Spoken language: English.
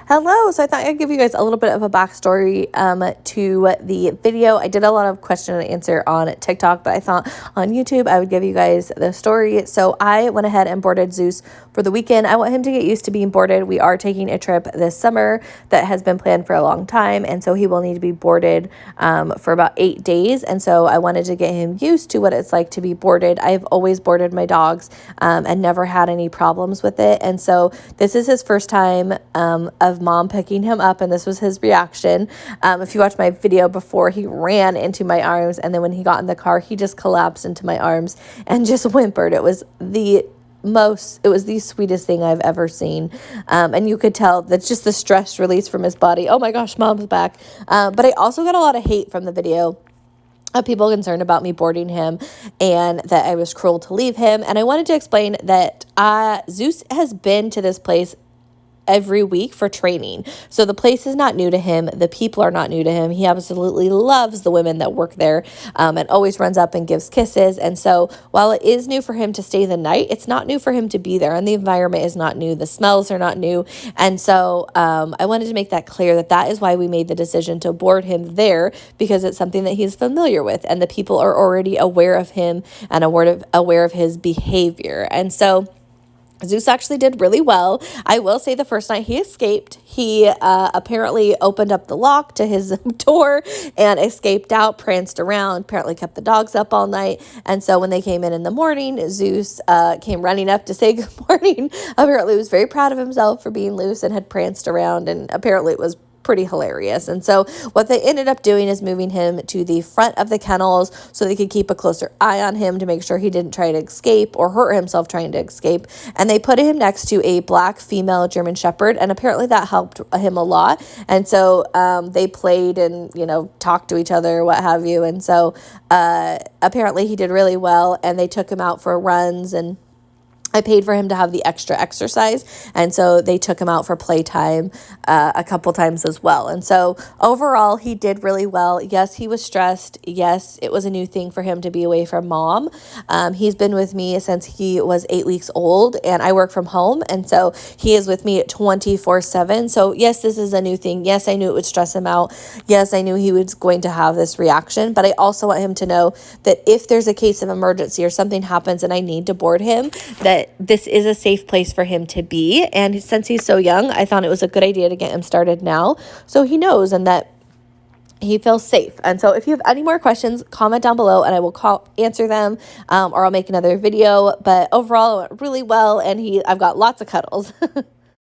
Hello, so I thought I'd give you guys a little bit of a backstory to the video. I did a lot of question and answer on TikTok, but I thought on YouTube I would give you guys the story. So I went ahead and boarded Zeus for the weekend. I want him to get used to being boarded. We are taking a trip this summer that has been planned for a long time, and so he will need to be boarded for about 8 days. And so I wanted to get him used to what it's like to be boarded. I've always boarded my dogs and never had any problems with it. And so this is his first time of mom picking him up, and this was his reaction. If you watched my video before, he ran into my arms, and then when he got in the car, he just collapsed into my arms and just whimpered. It was the sweetest thing I've ever seen. And you could tell that's just the stress release from his body. Oh my gosh, mom's back. But I also got a lot of hate from the video of people concerned about me boarding him and that I was cruel to leave him. And I wanted to explain that Zeus has been to this place every week for training. So the place is not new to him. The people are not new to him. He absolutely loves the women that work there and always runs up and gives kisses. And so while it is new for him to stay the night, it's not new for him to be there. And the environment is not new. The smells are not new. And so I wanted to make that clear that is why we made the decision to board him there, because it's something that he's familiar with. And the people are already aware of him and aware of his behavior. And so Zeus actually did really well. I will say the first night he escaped. He apparently opened up the lock to his door and escaped out, pranced around, apparently kept the dogs up all night. And so when they came in the morning, Zeus came running up to say good morning. Apparently he was very proud of himself for being loose and had pranced around, and apparently it was pretty hilarious. And so what they ended up doing is moving him to the front of the kennels so they could keep a closer eye on him to make sure he didn't try to escape or hurt himself trying to escape. And they put him next to a black female German Shepherd, and apparently that helped him a lot. And so they played and, talked to each other, what have you. And so apparently he did really well, and they took him out for runs, and I paid for him to have the extra exercise, and so they took him out for playtime a couple times as well. And so overall, he did really well. Yes, he was stressed. Yes, it was a new thing for him to be away from mom. He's been with me since he was 8 weeks old, and I work from home, and so he is with me 24/7. So yes, this is a new thing. Yes, I knew it would stress him out. Yes, I knew he was going to have this reaction, but I also want him to know that if there's a case of emergency or something happens and I need to board him, that this is a safe place for him to be. And since he's so young, I thought it was a good idea to get him started now so he knows and that he feels safe. And so if you have any more questions, comment down below and I will answer them, or I'll make another video. But overall, it went really well, and I've got lots of cuddles.